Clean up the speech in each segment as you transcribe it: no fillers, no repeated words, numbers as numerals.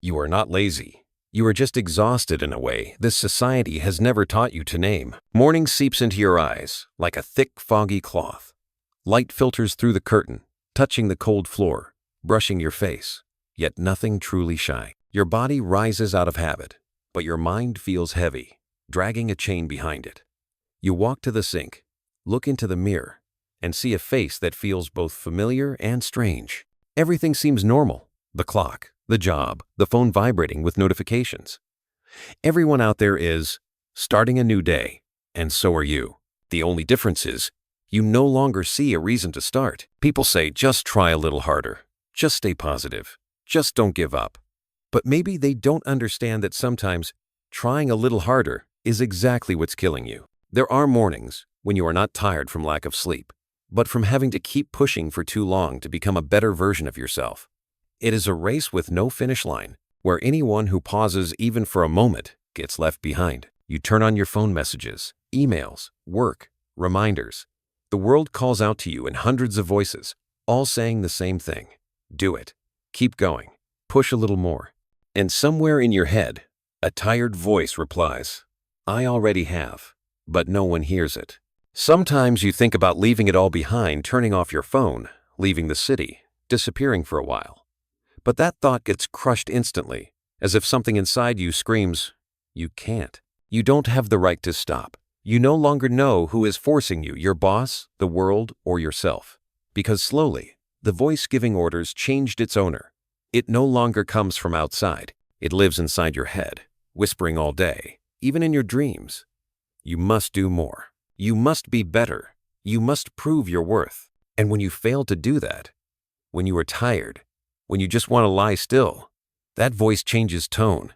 You are not lazy. You are just exhausted in a way this society has never taught you to name. Morning seeps into your eyes like a thick, foggy cloth. Light filters through the curtain, touching the cold floor, brushing your face, yet nothing truly shines. Your body rises out of habit, but your mind feels heavy, dragging a chain behind it. You walk to the sink, look into the mirror, and see a face that feels both familiar and strange. Everything seems normal. The clock, the job, the phone vibrating with notifications. Everyone out there is starting a new day, and so are you. The only difference is you no longer see a reason to start. People say, just try a little harder. Just stay positive. Just don't give up. But maybe they don't understand that sometimes trying a little harder is exactly what's killing you. There are mornings when you are not tired from lack of sleep, but from having to keep pushing for too long to become a better version of yourself. It is a race with no finish line, where anyone who pauses even for a moment gets left behind. You turn on your phone messages, emails, work, reminders. The world calls out to you in hundreds of voices, all saying the same thing. Do it. Keep going. Push a little more. And somewhere in your head, a tired voice replies, I already have, but no one hears it. Sometimes you think about leaving it all behind, turning off your phone, leaving the city, disappearing for a while. But that thought gets crushed instantly, as if something inside you screams, you can't. You don't have the right to stop. You no longer know who is forcing you, your boss, the world, or yourself. Because slowly, the voice giving orders changed its owner. It no longer comes from outside. It lives inside your head, whispering all day, even in your dreams. You must do more. You must be better. You must prove your worth. And when you fail to do that, when you are tired, when you just want to lie still, that voice changes tone.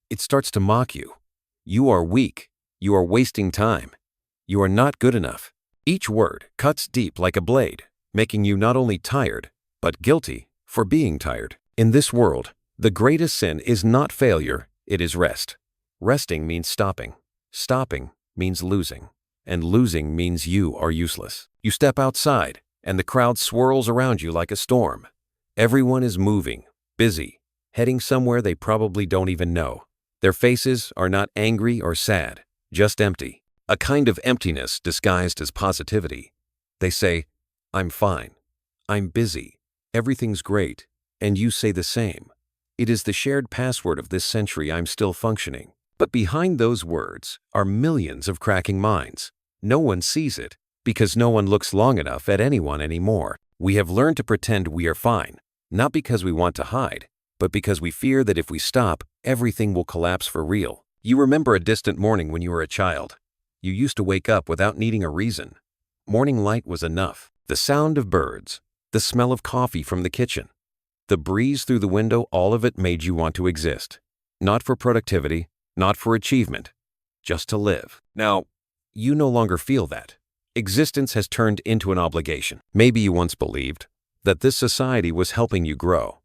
It starts to mock you. You are weak. You are wasting time. You are not good enough. Each word cuts deep like a blade, making you not only tired, but guilty for being tired. In this world, the greatest sin is not failure, it is rest. Resting means stopping. Stopping means losing. And losing means you are useless. You step outside, and the crowd swirls around you like a storm. Everyone is moving, busy, heading somewhere they probably don't even know. Their faces are not angry or sad, just empty. A kind of emptiness disguised as positivity. They say, I'm fine. I'm busy. Everything's great. And you say the same. It is the shared password of this century, I'm still functioning. But behind those words are millions of cracking minds. No one sees it, because no one looks long enough at anyone anymore. We have learned to pretend we are fine, not because we want to hide, but because we fear that if we stop, everything will collapse for real. You remember a distant morning when you were a child. You used to wake up without needing a reason. Morning light was enough. The sound of birds, the smell of coffee from the kitchen, the breeze through the window, all of it made you want to exist. Not for productivity, not for achievement, just to live. Now, you no longer feel that. Existence has turned into an obligation. Maybe you once believed that this society was helping you grow.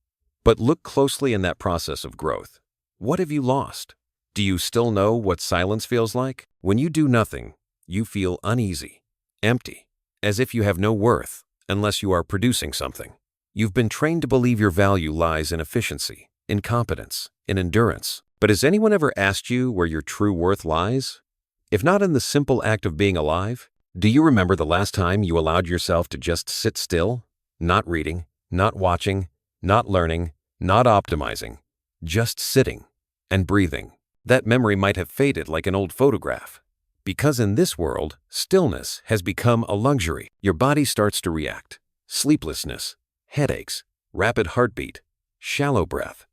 But look closely in that process of growth. What have you lost? Do you still know what silence feels like? When you do nothing, you feel uneasy, empty, as if you have no worth unless you are producing something. You've been trained to believe your value lies in efficiency, in competence, in endurance. But has anyone ever asked you where your true worth lies? If not in the simple act of being alive, do you remember the last time you allowed yourself to just sit still? Not reading, not watching, not learning, not optimizing, just sitting and breathing. That memory might have faded like an old photograph. Because in this world, stillness has become a luxury. Your body starts to react. Sleeplessness, headaches, rapid heartbeat, shallow breath.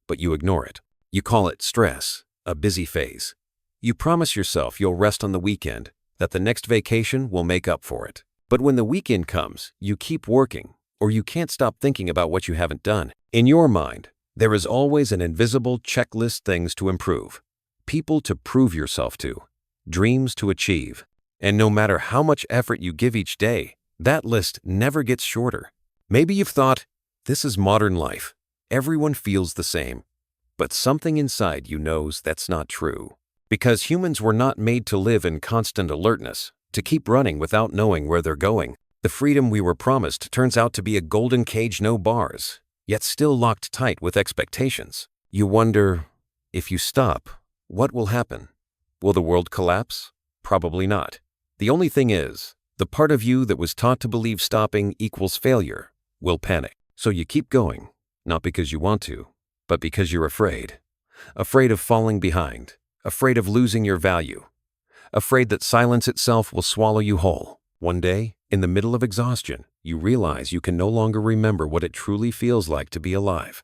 But you ignore it. You call it stress, a busy phase. You promise yourself you'll rest on the weekend, that the next vacation will make up for it. But when the weekend comes, you keep working, or you can't stop thinking about what you haven't done. In your mind, there is always an invisible checklist, things to improve, people to prove yourself to, dreams to achieve. And no matter how much effort you give each day, that list never gets shorter. Maybe you've thought, this is modern life. Everyone feels the same. But something inside you knows that's not true. Because humans were not made to live in constant alertness, to keep running without knowing where they're going. The freedom we were promised turns out to be a golden cage, no bars, yet still locked tight with expectations. You wonder, if you stop, what will happen? Will the world collapse? Probably not. The only thing is, the part of you that was taught to believe stopping equals failure will panic. So you keep going, not because you want to, but because you're afraid. Afraid of falling behind, afraid of losing your value, afraid that silence itself will swallow you whole. One day, in the middle of exhaustion, you realize you can no longer remember what it truly feels like to be alive.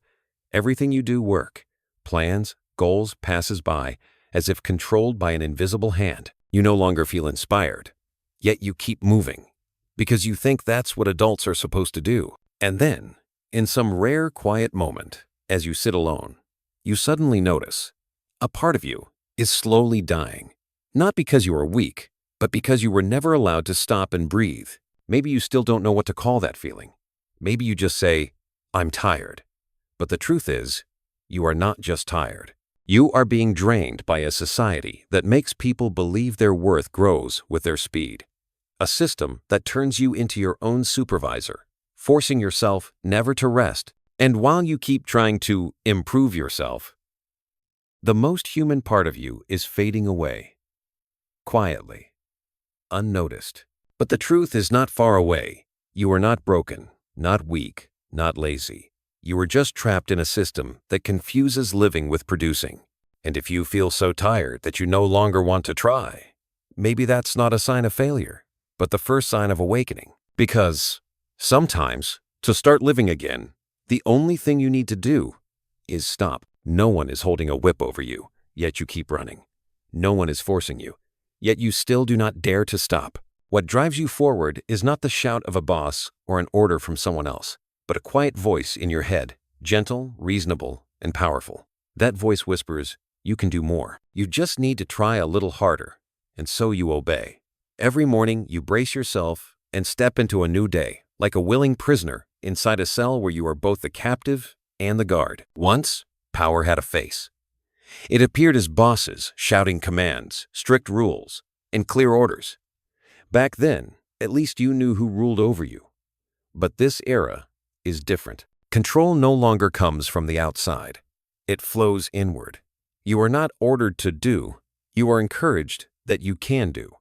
Everything you do, work, plans, goals, passes by, as if controlled by an invisible hand. You no longer feel inspired, yet you keep moving, because you think that's what adults are supposed to do. And then, in some rare, quiet moment, as you sit alone, you suddenly notice a part of you is slowly dying. Not because you are weak, but because you were never allowed to stop and breathe. Maybe you still don't know what to call that feeling. Maybe you just say, "I'm tired." But the truth is, you are not just tired. You are being drained by a society that makes people believe their worth grows with their speed. A system that turns you into your own supervisor, forcing yourself never to rest. And while you keep trying to improve yourself, the most human part of you is fading away. Quietly. Unnoticed. But the truth is not far away. You are not broken, not weak, not lazy. You are just trapped in a system that confuses living with producing. And if you feel so tired that you no longer want to try, maybe that's not a sign of failure, but the first sign of awakening. Because sometimes, to start living again, the only thing you need to do is stop. No one is holding a whip over you, yet you keep running. No one is forcing you, yet you still do not dare to stop. What drives you forward is not the shout of a boss or an order from someone else, but a quiet voice in your head, gentle, reasonable, and powerful. That voice whispers, "You can do more. You just need to try a little harder." And so you obey. Every morning, you brace yourself and step into a new day, like a willing prisoner inside a cell where you are both the captive and the guard. Once, power had a face. It appeared as bosses shouting commands, strict rules, and clear orders. Back then, at least you knew who ruled over you. But this era is different. Control no longer comes from the outside. It flows inward. You are not ordered to do, you are encouraged that you can do.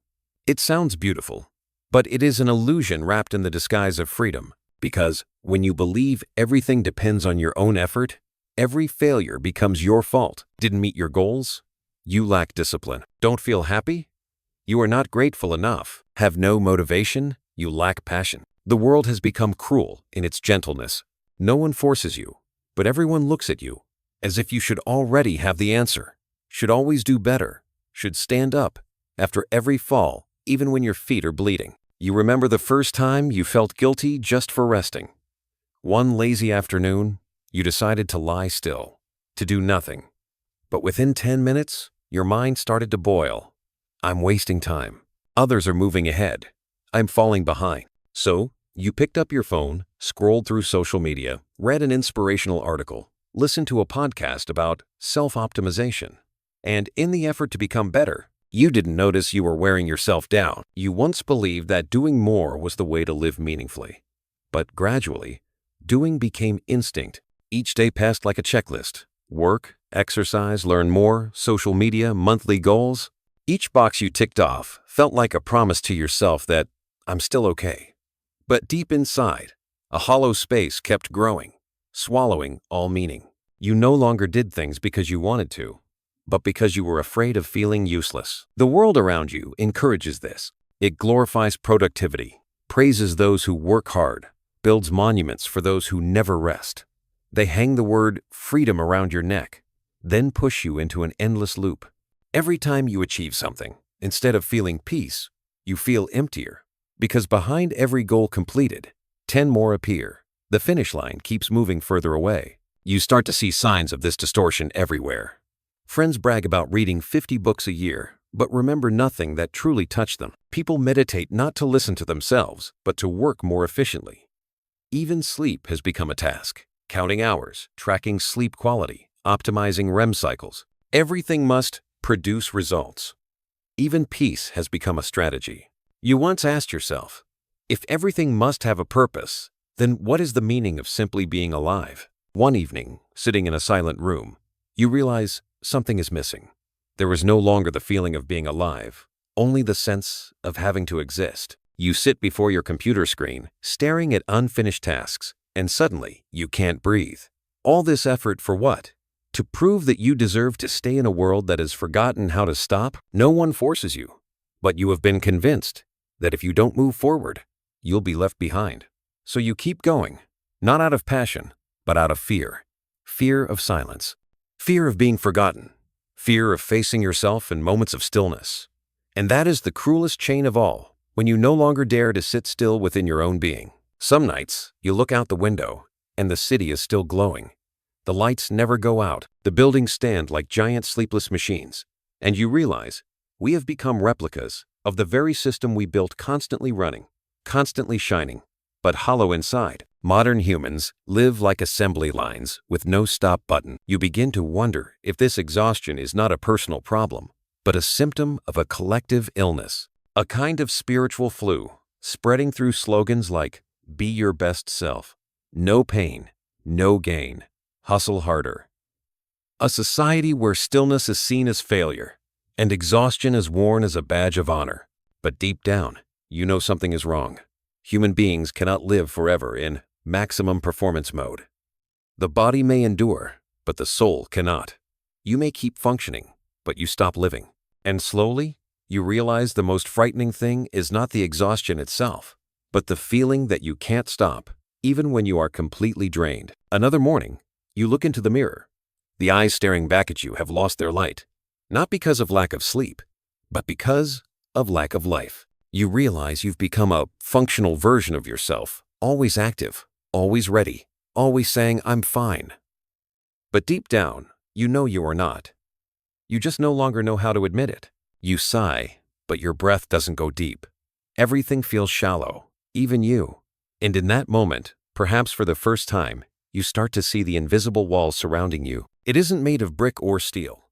It sounds beautiful, but it is an illusion wrapped in the disguise of freedom. Because when you believe everything depends on your own effort, every failure becomes your fault. Didn't meet your goals? You lack discipline. Don't feel happy? You are not grateful enough. Have no motivation? You lack passion. The world has become cruel in its gentleness. No one forces you, but everyone looks at you as if you should already have the answer, should always do better, should stand up after every fall, even when your feet are bleeding. You remember the first time you felt guilty just for resting. One lazy afternoon, you decided to lie still, to do nothing. But within 10 minutes, your mind started to boil. I'm wasting time. Others are moving ahead. I'm falling behind. So, you picked up your phone, scrolled through social media, read an inspirational article, listened to a podcast about self-optimization. And in the effort to become better, you didn't notice you were wearing yourself down. You once believed that doing more was the way to live meaningfully. But gradually, doing became instinct. Each day passed like a checklist. Work, exercise, learn more, social media, monthly goals. Each box you ticked off felt like a promise to yourself that I'm still okay. But deep inside, a hollow space kept growing, swallowing all meaning. You no longer did things because you wanted to, but because you were afraid of feeling useless. The world around you encourages this. It glorifies productivity, praises those who work hard, builds monuments for those who never rest. They hang the word freedom around your neck, then push you into an endless loop. Every time you achieve something, instead of feeling peace, you feel emptier. Because behind every goal completed, 10 more appear. The finish line keeps moving further away. You start to see signs of this distortion everywhere. Friends brag about reading 50 books a year, but remember nothing that truly touched them. People meditate not to listen to themselves, but to work more efficiently. Even sleep has become a task. Counting hours, tracking sleep quality, optimizing REM cycles. Everything must produce results. Even peace has become a strategy. You once asked yourself, if everything must have a purpose, then what is the meaning of simply being alive? One evening, sitting in a silent room, You realize something is missing. There is no longer the feeling of being alive, only the sense of having to exist. You sit before your computer screen, staring at unfinished tasks, and suddenly you can't breathe. All this effort for what? To prove that you deserve to stay in a world that has forgotten how to stop? No one forces you, but you have been convinced that if you don't move forward, you'll be left behind. So you keep going, not out of passion, but out of fear. Fear of silence. Fear of being forgotten. Fear of facing yourself in moments of stillness. And that is the cruelest chain of all, when you no longer dare to sit still within your own being. Some nights, you look out the window, and the city is still glowing. The lights never go out, the buildings stand like giant sleepless machines, and you realize we have become replicas of the very system we built, constantly running, constantly shining, but hollow inside. Modern humans live like assembly lines with no stop button. You begin to wonder if this exhaustion is not a personal problem, but a symptom of a collective illness, a kind of spiritual flu, spreading through slogans like, "Be your best self," "No pain, no gain," "Hustle harder." A society where stillness is seen as failure, and exhaustion is worn as a badge of honor. But deep down, you know something is wrong. Human beings cannot live forever in maximum performance mode. The body may endure, but the soul cannot. You may keep functioning, but you stop living. And slowly, you realize the most frightening thing is not the exhaustion itself, but the feeling that you can't stop, even when you are completely drained. Another morning, you look into the mirror. The eyes staring back at you have lost their light, not because of lack of sleep, but because of lack of life. You realize you've become a functional version of yourself, always active, always ready, always saying, "I'm fine." But deep down, you know you are not. You just no longer know how to admit it. You sigh, but your breath doesn't go deep. Everything feels shallow, even you. And in that moment, perhaps for the first time, you start to see the invisible walls surrounding you. It isn't made of brick or steel.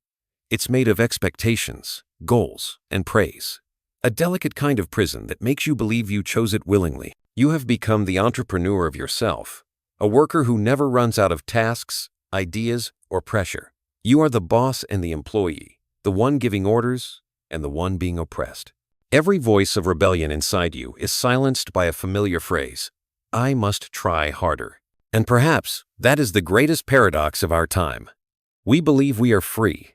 It's made of expectations, goals, and praise. A delicate kind of prison that makes you believe you chose it willingly. You have become the entrepreneur of yourself, a worker who never runs out of tasks, ideas, or pressure. You are the boss and the employee, the one giving orders and the one being oppressed. Every voice of rebellion inside you is silenced by a familiar phrase, "I must try harder." And perhaps that is the greatest paradox of our time. We believe we are free,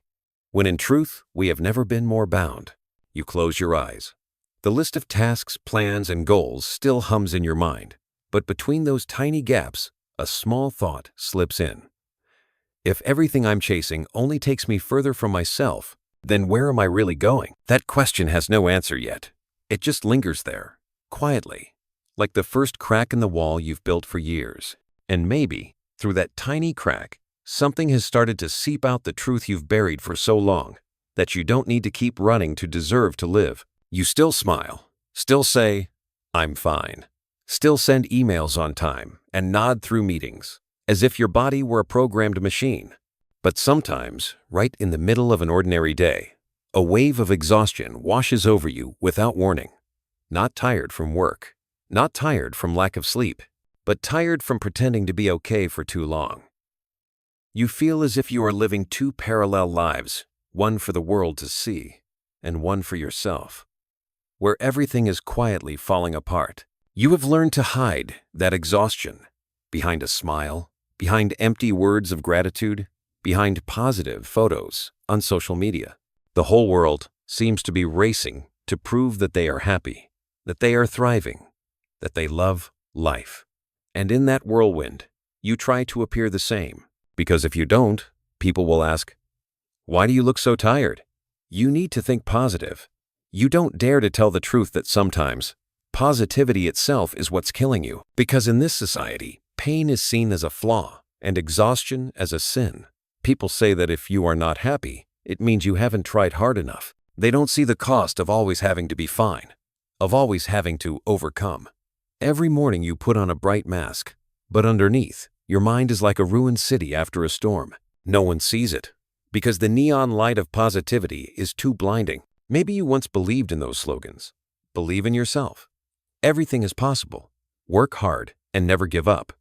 when in truth we have never been more bound. You close your eyes. The list of tasks, plans, and goals still hums in your mind, but between those tiny gaps, a small thought slips in. If everything I'm chasing only takes me further from myself, then where am I really going? That question has no answer yet. It just lingers there, quietly, like the first crack in the wall you've built for years. And maybe, through that tiny crack, something has started to seep out the truth you've buried for so long, that you don't need to keep running to deserve to live. You still smile, still say, "I'm fine," still send emails on time and nod through meetings, as if your body were a programmed machine. But sometimes, right in the middle of an ordinary day, a wave of exhaustion washes over you without warning. Not tired from work, not tired from lack of sleep, but tired from pretending to be okay for too long. You feel as if you are living two parallel lives, one for the world to see, and one for yourself, where everything is quietly falling apart. You have learned to hide that exhaustion behind a smile, behind empty words of gratitude, behind positive photos on social media. The whole world seems to be racing to prove that they are happy, that they are thriving, that they love life. And in that whirlwind, you try to appear the same, because if you don't, people will ask, "Why do you look so tired?" You need to think positive. You don't dare to tell the truth that sometimes positivity itself is what's killing you, because in this society, pain is seen as a flaw and exhaustion as a sin. People say that if you are not happy, it means you haven't tried hard enough. They don't see the cost of always having to be fine, of always having to overcome. Every morning you put on a bright mask, but underneath, your mind is like a ruined city after a storm. No one sees it, because the neon light of positivity is too blinding. Maybe you once believed in those slogans. Believe in yourself. Everything is possible. Work hard and never give up.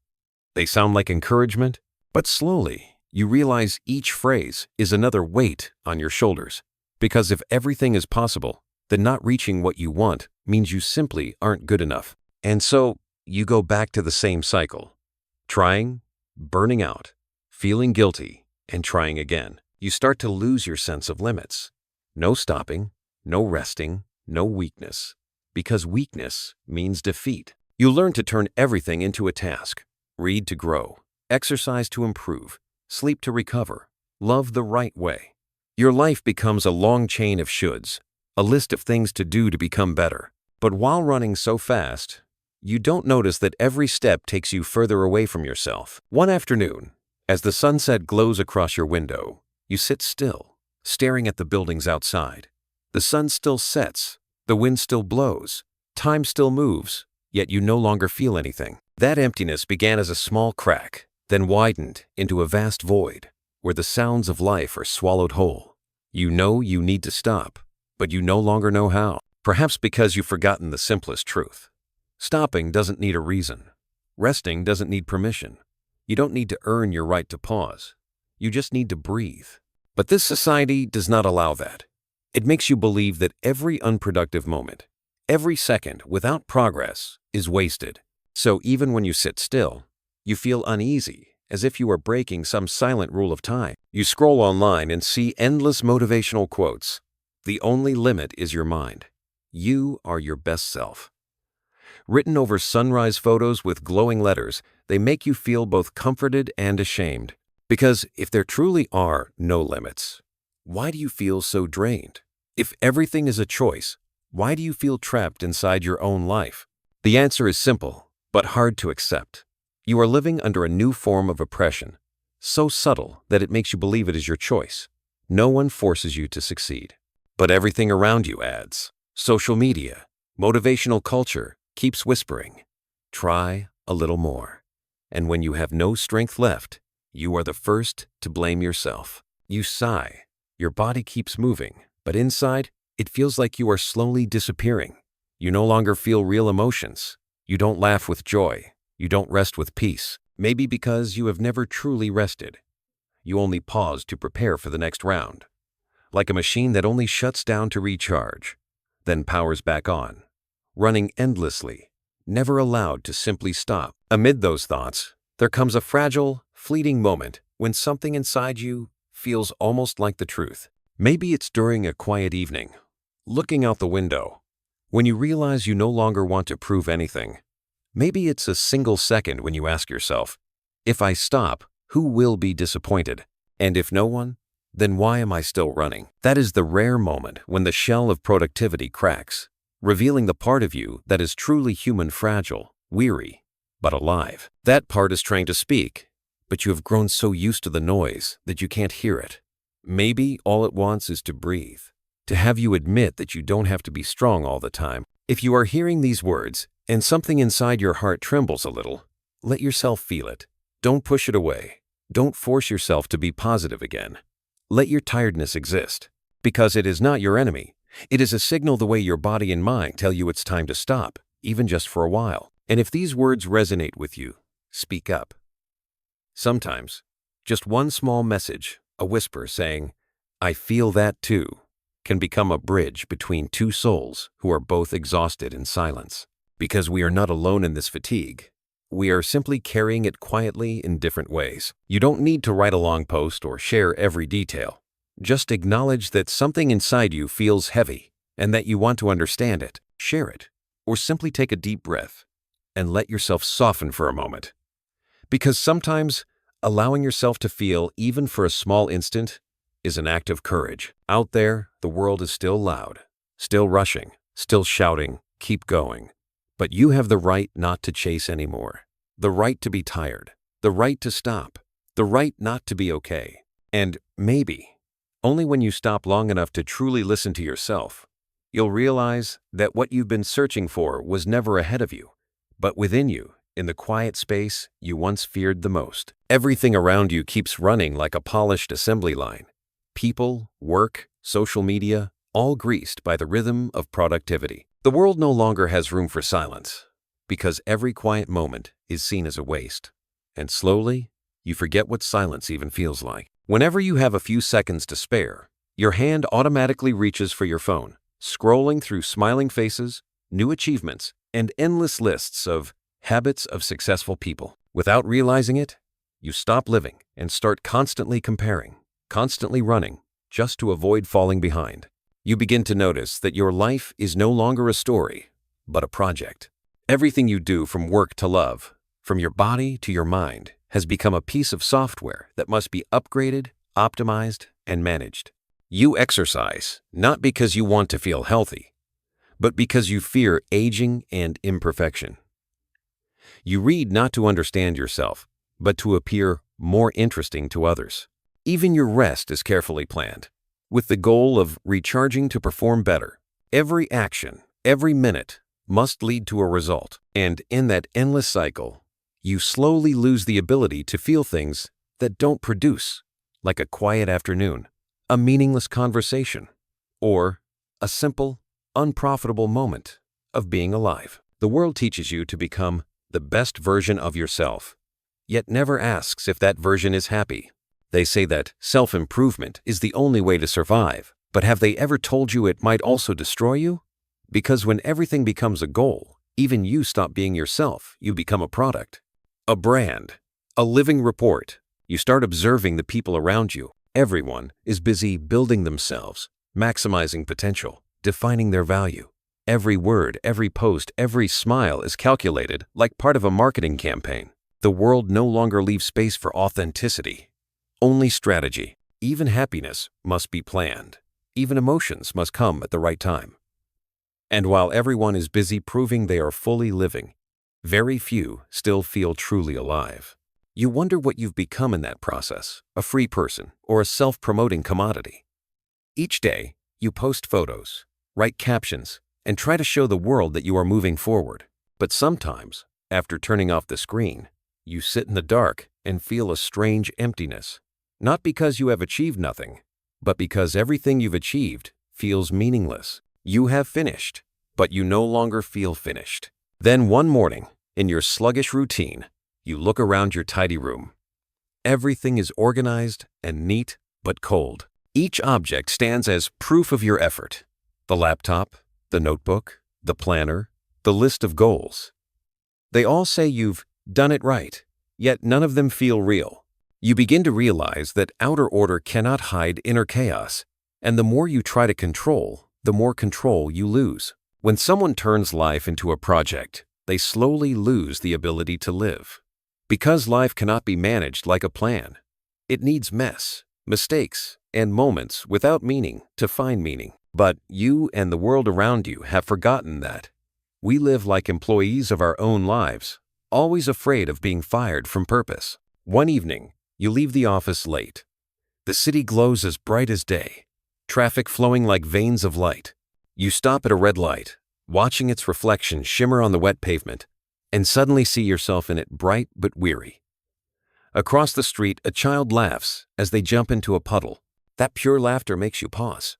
They sound like encouragement, but slowly You realize each phrase is another weight on your shoulders. Because if everything is possible, then not reaching what you want means you simply aren't good enough. And so, you go back to the same cycle. Trying, burning out, feeling guilty, and trying again. You start to lose your sense of limits. No stopping, no resting, no weakness. Because weakness means defeat. You learn to turn everything into a task. Read to grow, exercise to improve, sleep to recover, love the right way. Your life becomes a long chain of shoulds, a list of things to do to become better. But while running so fast, you don't notice that every step takes you further away from yourself. One afternoon, as the sunset glows across your window, you sit still, staring at the buildings outside. The sun still sets, the wind still blows, time still moves, yet you no longer feel anything. That emptiness began as a small crack, then widened into a vast void, where the sounds of life are swallowed whole. You know you need to stop, but you no longer know how. Perhaps because you've forgotten the simplest truth. Stopping doesn't need a reason. Resting doesn't need permission. You don't need to earn your right to pause. You just need to breathe. But this society does not allow that. It makes you believe that every unproductive moment, every second without progress, is wasted. So even when you sit still, you feel uneasy, as if you are breaking some silent rule of time. You scroll online and see endless motivational quotes. The only limit is your mind. You are your best self. Written over sunrise photos with glowing letters, they make you feel both comforted and ashamed. Because if there truly are no limits, why do you feel so drained? If everything is a choice, why do you feel trapped inside your own life? The answer is simple, but hard to accept. You are living under a new form of oppression, so subtle that it makes you believe it is your choice. No one forces you to succeed. But everything around you adds. Social media, motivational culture keeps whispering, try a little more. And when you have no strength left, you are the first to blame yourself. You sigh, your body keeps moving, but inside, it feels like you are slowly disappearing. You no longer feel real emotions. You don't laugh with joy. You don't rest with peace. Maybe because you have never truly rested. You only pause to prepare for the next round. Like a machine that only shuts down to recharge, then powers back on, running endlessly, never allowed to simply stop. Amid those thoughts, there comes a fragile, fleeting moment when something inside you feels almost like the truth. Maybe it's during a quiet evening, looking out the window, when you realize you no longer want to prove anything. Maybe it's a single second when you ask yourself, if I stop, who will be disappointed? And if no one, then why am I still running? That is the rare moment when the shell of productivity cracks, revealing the part of you that is truly human, fragile, weary, but alive. That part is trying to speak, but you have grown so used to the noise that you can't hear it. Maybe all it wants is to breathe, to have you admit that you don't have to be strong all the time. If you are hearing these words and something inside your heart trembles a little, let yourself feel it. Don't push it away. Don't force yourself to be positive again. Let your tiredness exist, because it is not your enemy. It is a signal the way your body and mind tell you it's time to stop, even just for a while. And if these words resonate with you, speak up. Sometimes, just one small message, a whisper saying, I feel that too, can become a bridge between two souls who are both exhausted in silence. Because we are not alone in this fatigue. We are simply carrying it quietly in different ways. You don't need to write a long post or share every detail. Just acknowledge that something inside you feels heavy and that you want to understand it. Share it, or simply take a deep breath and let yourself soften for a moment. Because sometimes allowing yourself to feel, even for a small instant, is an act of courage. Out there, the world is still loud, still rushing, still shouting, keep going. But you have the right not to chase anymore. The right to be tired. The right to stop. The right not to be okay. And maybe, only when you stop long enough to truly listen to yourself, you'll realize that what you've been searching for was never ahead of you, but within you, in the quiet space you once feared the most. Everything around you keeps running like a polished assembly line. People, work, social media, all greased by the rhythm of productivity. The world no longer has room for silence, because every quiet moment is seen as a waste. And slowly, You forget what silence even feels like. Whenever you have a few seconds to spare, your hand automatically reaches for your phone, scrolling through smiling faces, new achievements, and endless lists of habits of successful people. Without realizing it, you stop living and start constantly comparing, constantly running, just to avoid falling behind. You begin to notice that your life is no longer a story, but a project. Everything you do, from work to love, from your body to your mind, has become a piece of software that must be upgraded, optimized, and managed. You exercise not because you want to feel healthy, but because you fear aging and imperfection. You read not to understand yourself, but to appear more interesting to others. Even your rest is carefully planned, with the goal of recharging to perform better. Every action, every minute, must lead to a result. And in that endless cycle, you slowly lose the ability to feel things that don't produce, like a quiet afternoon, a meaningless conversation, or a simple, unprofitable moment of being alive. The world teaches you to become the best version of yourself, yet never asks if that version is happy. They say that self-improvement is the only way to survive, but have they ever told you it might also destroy you? Because when everything becomes a goal, even you stop being yourself, you become a product, a brand, a living report. You start observing the people around you. Everyone is busy building themselves, maximizing potential, defining their value. Every word, every post, every smile is calculated like part of a marketing campaign. The world no longer leaves space for authenticity, only strategy. Even happiness must be planned. Even emotions must come at the right time. And while everyone is busy proving they are fully living, very few still feel truly alive. You wonder what you've become in that process, a free person or a self-promoting commodity. Each day, you post photos, write captions, and try to show the world that you are moving forward. But sometimes, after turning off the screen, you sit in the dark and feel a strange emptiness. Not because you have achieved nothing, but because everything you've achieved feels meaningless. You have finished, but you no longer feel finished. Then one morning, in your sluggish routine, you look around your tidy room. Everything is organized and neat, but cold. Each object stands as proof of your effort. The laptop, the notebook, the planner, the list of goals. They all say you've done it right, yet none of them feel real. You begin to realize that outer order cannot hide inner chaos, and the more you try to control, the more control you lose. When someone turns life into a project, they slowly lose the ability to live. Because life cannot be managed like a plan. It needs mess, mistakes, and moments without meaning to find meaning. But you and the world around you have forgotten that. We live like employees of our own lives, always afraid of being fired from purpose. One evening, you leave the office late. The city glows as bright as day, traffic flowing like veins of light. You stop at a red light, watching its reflection shimmer on the wet pavement, and suddenly see yourself in it bright but weary. Across the street, a child laughs as they jump into a puddle. That pure laughter makes you pause.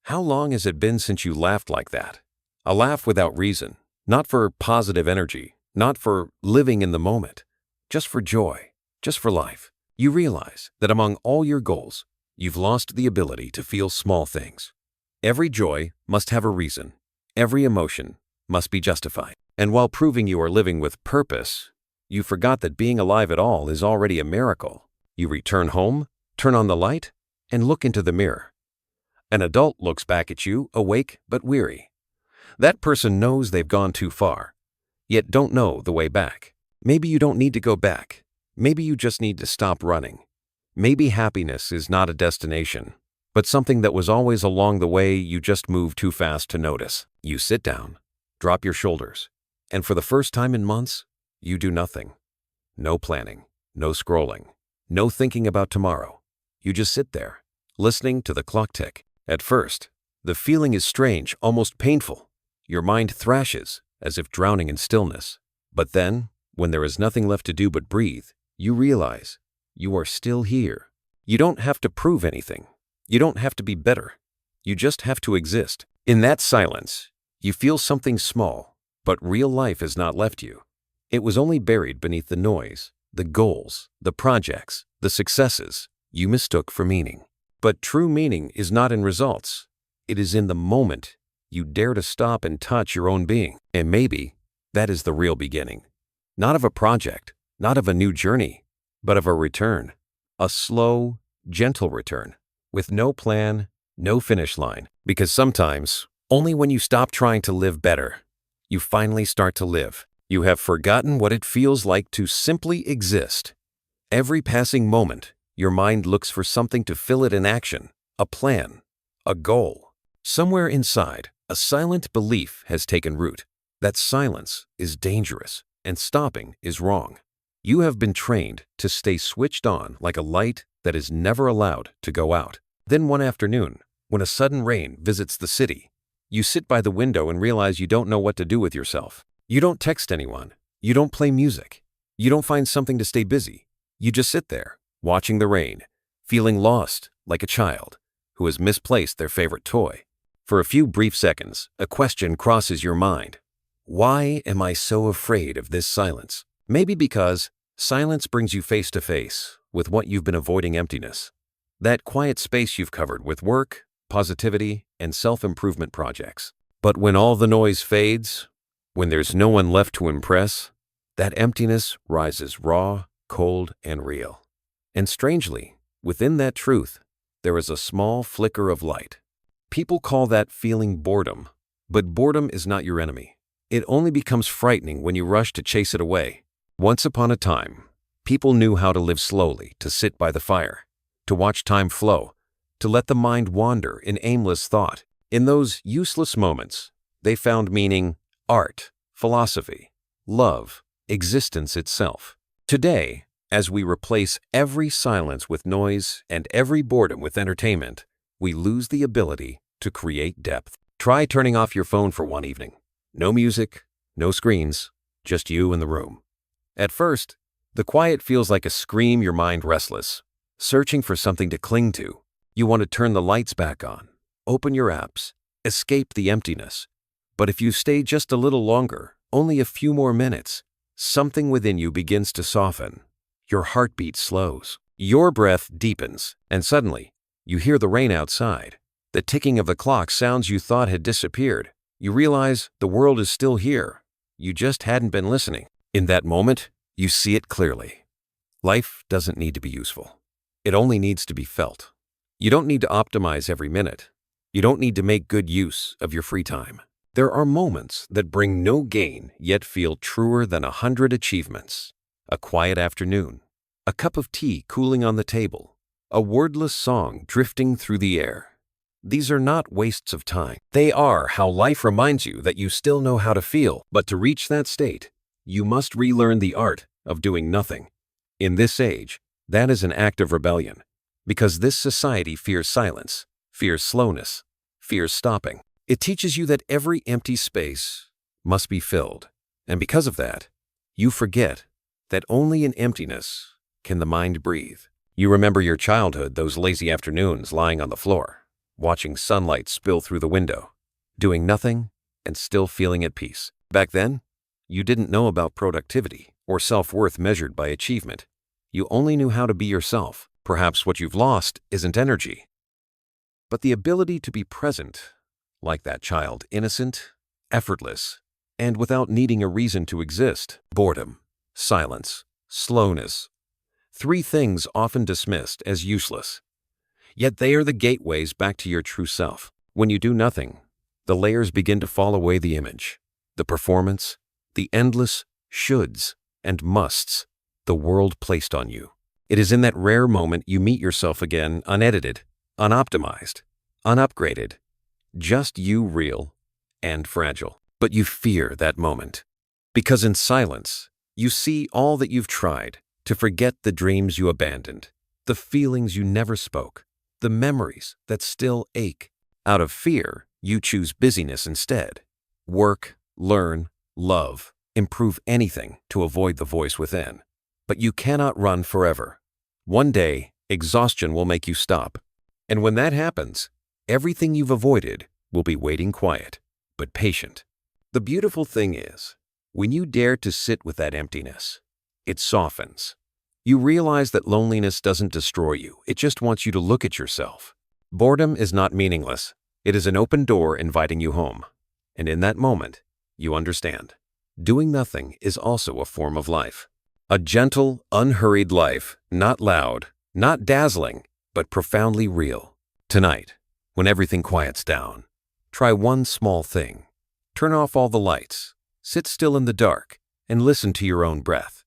How long has it been since you laughed like that? A laugh without reason, not for positive energy, not for living in the moment, just for joy, just for life. You realize that among all your goals, you've lost the ability to feel small things. Every joy must have a reason. Every emotion must be justified. And while proving you are living with purpose, you forgot that being alive at all is already a miracle. You return home, turn on the light, and look into the mirror. An adult looks back at you, awake but weary. That person knows they've gone too far, yet don't know the way back. Maybe you don't need to go back. Maybe you just need to stop running. Maybe happiness is not a destination, but something that was always along the way you just moved too fast to notice. You sit down, drop your shoulders, and for the first time in months, you do nothing. No planning, no scrolling, no thinking about tomorrow. You just sit there, listening to the clock tick. At first, the feeling is strange, almost painful. Your mind thrashes, as if drowning in stillness. But then, when there is nothing left to do but breathe, you realize you are still here. You don't have to prove anything. You don't have to be better. You just have to exist. In that silence, you feel something small, but real life has not left you. It was only buried beneath the noise, the goals, the projects, the successes you mistook for meaning. But true meaning is not in results. It is in the moment you dare to stop and touch your own being. And maybe that is the real beginning. Not of a project, not of a new journey, but of a return. A slow, gentle return, with no plan, no finish line. Because sometimes, only when you stop trying to live better, you finally start to live. You have forgotten what it feels like to simply exist. Every passing moment, your mind looks for something to fill it in action, a plan, a goal. Somewhere inside, a silent belief has taken root that silence is dangerous and stopping is wrong. You have been trained to stay switched on like a light that is never allowed to go out. Then one afternoon, when a sudden rain visits the city, you sit by the window and realize you don't know what to do with yourself. You don't text anyone. You don't play music. You don't find something to stay busy. You just sit there, watching the rain, feeling lost like a child who has misplaced their favorite toy. For a few brief seconds, a question crosses your mind. Why am I so afraid of this silence? Maybe because silence brings you face to face with what you've been avoiding: emptiness. That quiet space you've covered with work, positivity, and self-improvement projects. But when all the noise fades, when there's no one left to impress, that emptiness rises raw, cold, and real. And strangely, within that truth, there is a small flicker of light. People call that feeling boredom, but boredom is not your enemy. It only becomes frightening when you rush to chase it away. Once upon a time, people knew how to live slowly, to sit by the fire, to watch time flow, to let the mind wander in aimless thought. In those useless moments, they found meaning, art, philosophy, love, existence itself. Today, as we replace every silence with noise and every boredom with entertainment, we lose the ability to create depth. Try turning off your phone for one evening. No music, no screens, just you in the room. At first, the quiet feels like a scream, your mind restless, searching for something to cling to. You want to turn the lights back on, open your apps, escape the emptiness. But if you stay just a little longer, only a few more minutes, something within you begins to soften. Your heartbeat slows, your breath deepens, and suddenly, you hear the rain outside. The ticking of the clock sounds you thought had disappeared. You realize the world is still here. You just hadn't been listening. In that moment, you see it clearly. Life doesn't need to be useful. It only needs to be felt. You don't need to optimize every minute. You don't need to make good use of your free time. There are moments that bring no gain yet feel truer than 100 achievements. A quiet afternoon, a cup of tea cooling on the table, a wordless song drifting through the air. These are not wastes of time. They are how life reminds you that you still know how to feel. But to reach that state, you must relearn the art of doing nothing. In this age, that is an act of rebellion, because this society fears silence, fears slowness, fears stopping. It teaches you that every empty space must be filled, and because of that, you forget that only in emptiness can the mind breathe. You remember your childhood, those lazy afternoons lying on the floor, watching sunlight spill through the window, doing nothing and still feeling at peace. Back then, you didn't know about productivity or self-worth measured by achievement. You only knew how to be yourself. Perhaps what you've lost isn't energy, but the ability to be present, like that child, innocent, effortless, and without needing a reason to exist. Boredom, silence, slowness. 3 things often dismissed as useless. Yet they are the gateways back to your true self. When you do nothing, the layers begin to fall away: the image, the performance, the endless shoulds and musts the world placed on you. It is in that rare moment you meet yourself again, unedited, unoptimized, unupgraded, just you, real and fragile. But you fear that moment, because in silence, you see all that you've tried to forget, the dreams you abandoned, the feelings you never spoke, the memories that still ache. Out of fear, you choose busyness instead. Work, learn, love, improve anything to avoid the voice within. But you cannot run forever. One day, exhaustion will make you stop. And when that happens, everything you've avoided will be waiting, quiet, but patient. The beautiful thing is, when you dare to sit with that emptiness, it softens. You realize that loneliness doesn't destroy you, it just wants you to look at yourself. Boredom is not meaningless. It is an open door inviting you home. And in that moment, you understand. Doing nothing is also a form of life. A gentle, unhurried life, not loud, not dazzling, but profoundly real. Tonight, when everything quiets down, try one small thing. Turn off all the lights, sit still in the dark, and listen to your own breath.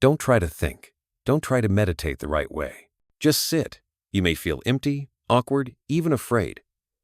Don't try to think. Don't try to meditate the right way. Just sit. You may feel empty, awkward, even afraid,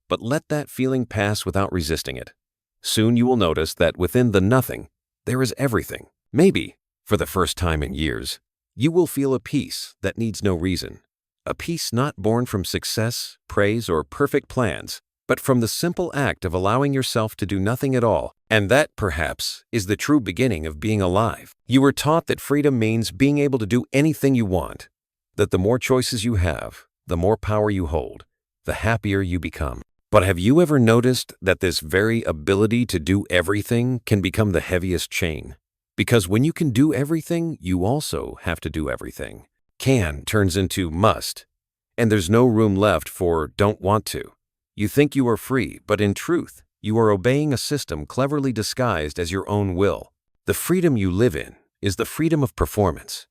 but let that feeling pass without resisting it. Soon you will notice that within the nothing, there is everything. Maybe, for the first time in years, you will feel a peace that needs no reason. A peace not born from success, praise, or perfect plans, but from the simple act of allowing yourself to do nothing at all. And that, perhaps, is the true beginning of being alive. You were taught that freedom means being able to do anything you want, that the more choices you have, the more power you hold, the happier you become. But have you ever noticed that this very ability to do everything can become the heaviest chain? Because when you can do everything, you also have to do everything. Can turns into must, and there's no room left for don't want to. You think you are free, but in truth, you are obeying a system cleverly disguised as your own will. The freedom you live in is the freedom of performance.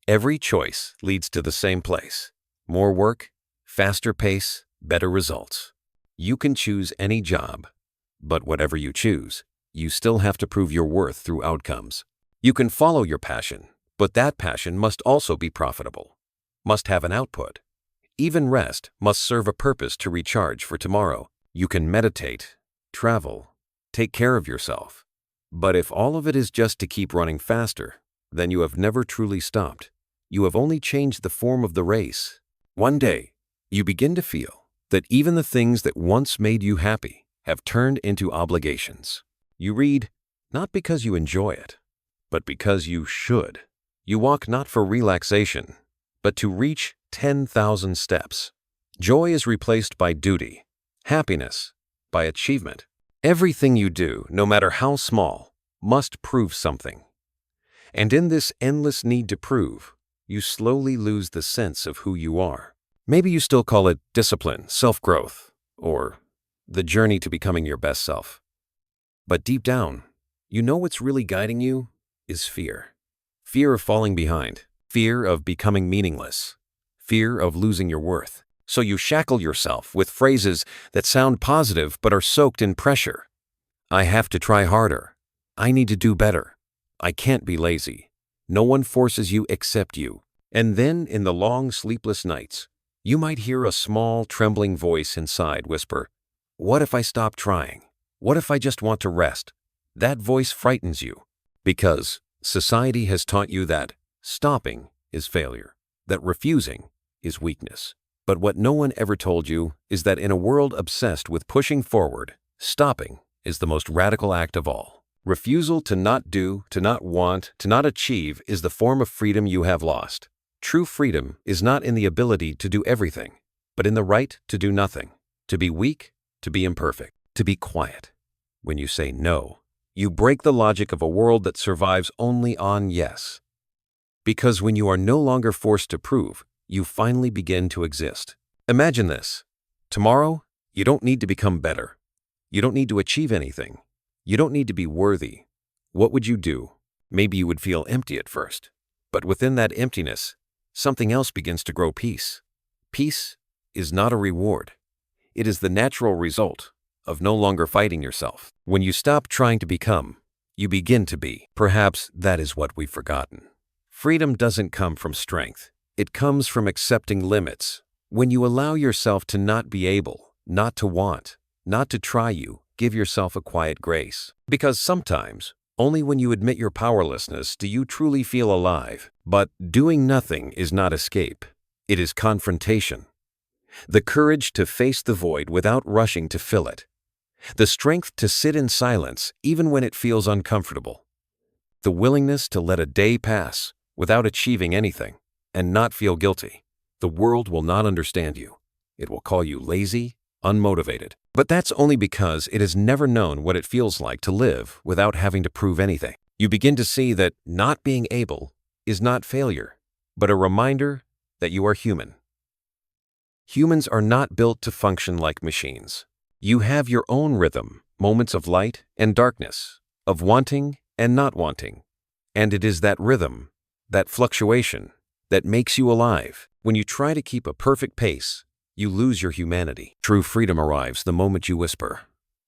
Every choice leads to the same place. More work, faster pace, better results. You can choose any job, but whatever you choose, you still have to prove your worth through outcomes. You can follow your passion, but that passion must also be profitable, must have an output. Even rest must serve a purpose to recharge for tomorrow. You can meditate, travel, take care of yourself. But if all of it is just to keep running faster, then you have never truly stopped. You have only changed the form of the race. One day, you begin to feel that even the things that once made you happy have turned into obligations. You read, not because you enjoy it, but because you should. You walk not for relaxation, but to reach 10,000 steps. Joy is replaced by duty, happiness by achievement. Everything you do, no matter how small, must prove something. And in this endless need to prove, you slowly lose the sense of who you are. Maybe you still call it discipline, self-growth, or the journey to becoming your best self. But deep down, you know what's really guiding you is fear. Fear of falling behind, fear of becoming meaningless, fear of losing your worth. So you shackle yourself with phrases that sound positive but are soaked in pressure. I have to try harder. I need to do better. I can't be lazy. No one forces you except you. And then in the long sleepless nights, you might hear a small trembling voice inside whisper, what if I stop trying? What if I just want to rest? That voice frightens you because society has taught you that stopping is failure, that refusing is weakness. But what no one ever told you is that in a world obsessed with pushing forward, stopping is the most radical act of all. Refusal to not do, to not want, to not achieve is the form of freedom you have lost. True freedom is not in the ability to do everything, but in the right to do nothing, to be weak, to be imperfect, to be quiet. When you say no, you break the logic of a world that survives only on yes. Because when you are no longer forced to prove, you finally begin to exist. Imagine this. Tomorrow, you don't need to become better. You don't need to achieve anything. You don't need to be worthy. What would you do? Maybe you would feel empty at first, but within that emptiness, something else begins to grow peace. Peace is not a reward. It is the natural result of no longer fighting yourself. When you stop trying to become, you begin to be. Perhaps that is what we've forgotten. Freedom doesn't come from strength. It comes from accepting limits. When you allow yourself to not be able, not to want, not to try, you give yourself a quiet grace. Because sometimes, only when you admit your powerlessness do you truly feel alive. But doing nothing is not escape. It is confrontation. The courage to face the void without rushing to fill it. The strength to sit in silence even when it feels uncomfortable. The willingness to let a day pass without achieving anything and not feel guilty. The world will not understand you. It will call you lazy, unmotivated. But that's only because it has never known what it feels like to live without having to prove anything. You begin to see that not being able is not failure. but a reminder that you are human. Humans are not built to function like machines. You have your own rhythm, moments of light and darkness, of wanting and not wanting. And it is that rhythm, that fluctuation, that makes you alive. When you try to keep a perfect pace, you lose your humanity. True freedom arrives the moment you whisper,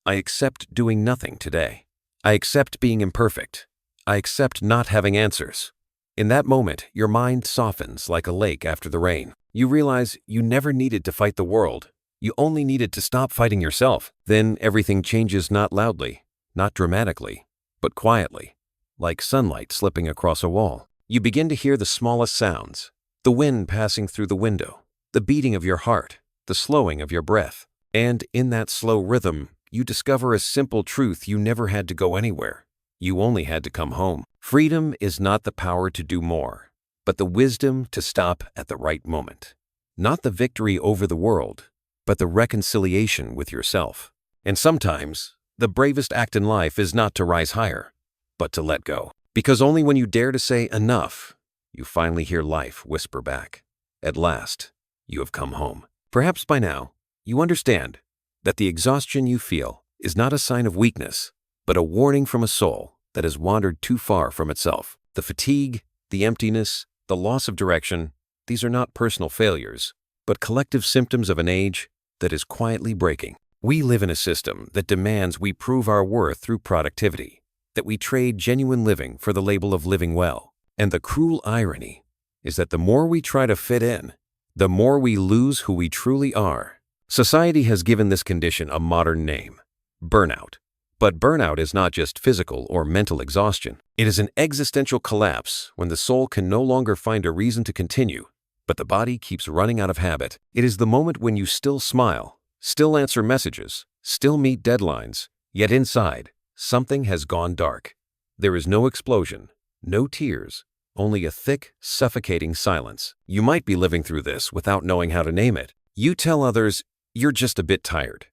"I accept doing nothing today. I accept being imperfect. I accept not having answers." In that moment, your mind softens like a lake after the rain. You realize you never needed to fight the world. You only needed to stop fighting yourself. Then everything changes, not loudly, not dramatically, but quietly, like sunlight slipping across a wall. You begin to hear the smallest sounds, the wind passing through the window, the beating of your heart, the slowing of your breath. And in that slow rhythm, you discover a simple truth: you never had to go anywhere. You only had to come home. Freedom is not the power to do more, but the wisdom to stop at the right moment. Not the victory over the world, but the reconciliation with yourself. And sometimes, the bravest act in life is not to rise higher, but to let go. Because only when you dare to say enough, you finally hear life whisper back, "At last, you have come home." Perhaps by now, you understand that the exhaustion you feel is not a sign of weakness, but a warning from a soul that has wandered too far from itself. The fatigue, the emptiness, the loss of direction, these are not personal failures, but collective symptoms of an age that is quietly breaking. We live in a system that demands we prove our worth through productivity, that we trade genuine living for the label of living well. And the cruel irony is that the more we try to fit in, the more we lose who we truly are. Society has given this condition a modern name: burnout. But burnout is not just physical or mental exhaustion. It is an existential collapse when the soul can no longer find a reason to continue, but the body keeps running out of habit. It is the moment when you still smile, still answer messages, still meet deadlines, yet inside, something has gone dark. There is no explosion, no tears, only a thick, suffocating silence. You might be living through this without knowing how to name it. You tell others you're just a bit tired,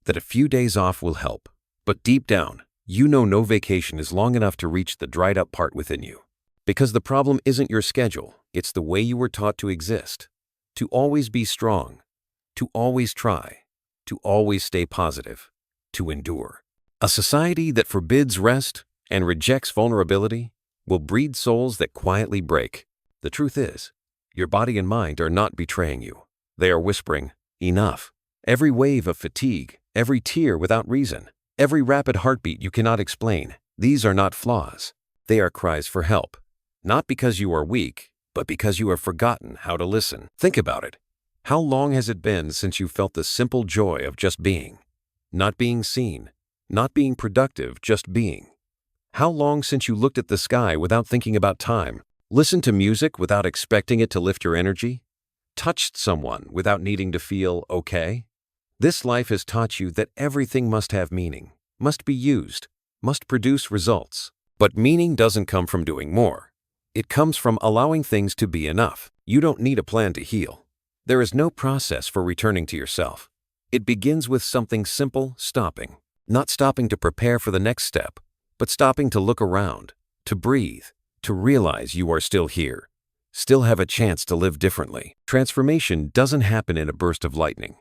that a few days off will help. But deep down, you know no vacation is long enough to reach the dried up part within you. Because the problem isn't your schedule, it's the way you were taught to exist. To always be strong, to always try, to always stay positive, to endure. A society that forbids rest and rejects vulnerability will breed souls that quietly break. The truth is, your body and mind are not betraying you. They are whispering, "Enough." Every wave of fatigue, every tear without reason, every rapid heartbeat you cannot explain, these are not flaws. They are cries for help. Not because you are weak, but because you have forgotten how to listen. Think about it. How long has it been since you felt the simple joy of just being? Not being seen, not being productive, just being. How long since you looked at the sky without thinking about time, listened to music without expecting it to lift your energy, touched someone without needing to feel okay? This life has taught you that everything must have meaning, must be used, must produce results. But meaning doesn't come from doing more. It comes from allowing things to be enough. You don't need a plan to heal. There is no process for returning to yourself. It begins with something simple: stopping. Not stopping to prepare for the next step, but stopping to look around, to breathe, to realize you are still here, still have a chance to live differently. Transformation doesn't happen in a burst of lightning.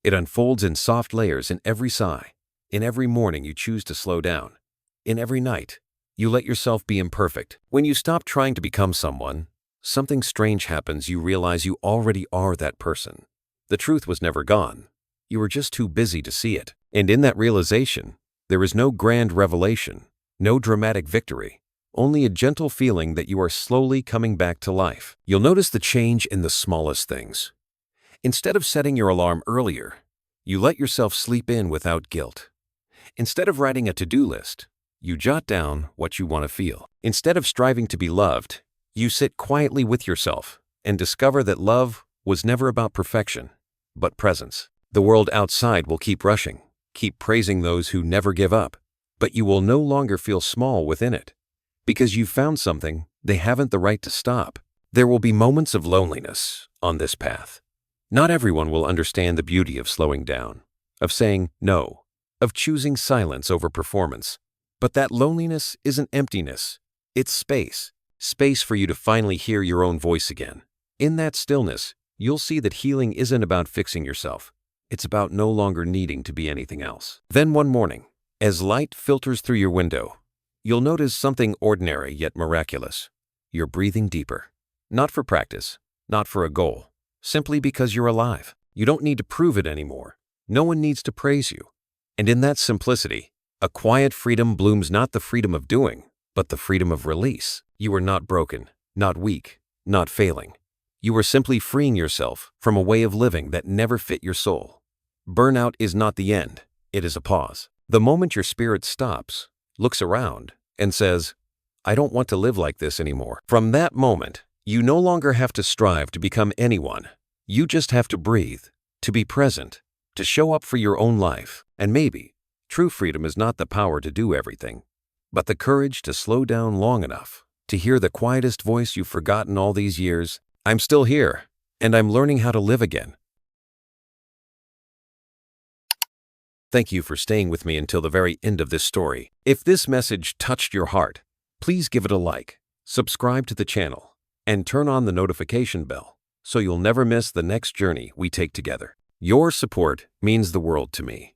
It unfolds in soft layers. In every sigh, in every morning you choose to slow down, in every night you let yourself be imperfect. When you stop trying to become someone, something strange happens. You realize you already are that person. The truth was never gone. You were just too busy to see it. And in that realization, there is no grand revelation, no dramatic victory, only a gentle feeling that you are slowly coming back to life. You'll notice the change in the smallest things. Instead of setting your alarm earlier, you let yourself sleep in without guilt. Instead of writing a to-do list, you jot down what you want to feel. Instead of striving to be loved, you sit quietly with yourself and discover that love was never about perfection, but presence. The world outside will keep rushing, keep praising those who never give up, but you will no longer feel small within it, because you've found something they haven't the right to stop. There will be moments of loneliness on this path. Not everyone will understand the beauty of slowing down, of saying no, of choosing silence over performance. But that loneliness isn't emptiness, it's space. space for you to finally hear your own voice again. In that stillness, you'll see that healing isn't about fixing yourself. It's about no longer needing to be anything else. Then one morning, as light filters through your window, you'll notice something ordinary yet miraculous. You're breathing deeper. Not for practice, not for a goal, simply because you're alive. You don't need to prove it anymore. No one needs to praise you. And in that simplicity, a quiet freedom blooms, not the freedom of doing, but the freedom of release. You are not broken, not weak, not failing. You are simply freeing yourself from a way of living that never fit your soul. Burnout is not the end, it is a pause. The moment your spirit stops, looks around, and says, I don't want to live like this anymore. From that moment, you no longer have to strive to become anyone. You just have to breathe, to be present, to show up for your own life. And maybe, true freedom is not the power to do everything, but the courage to slow down long enough to hear the quietest voice you've forgotten all these years. I'm still here, and I'm learning how to live again. Thank you for staying with me until the very end of this story. If this message touched your heart, please give it a like, subscribe to the channel, and turn on the notification bell so you'll never miss the next journey we take together. Your support means the world to me.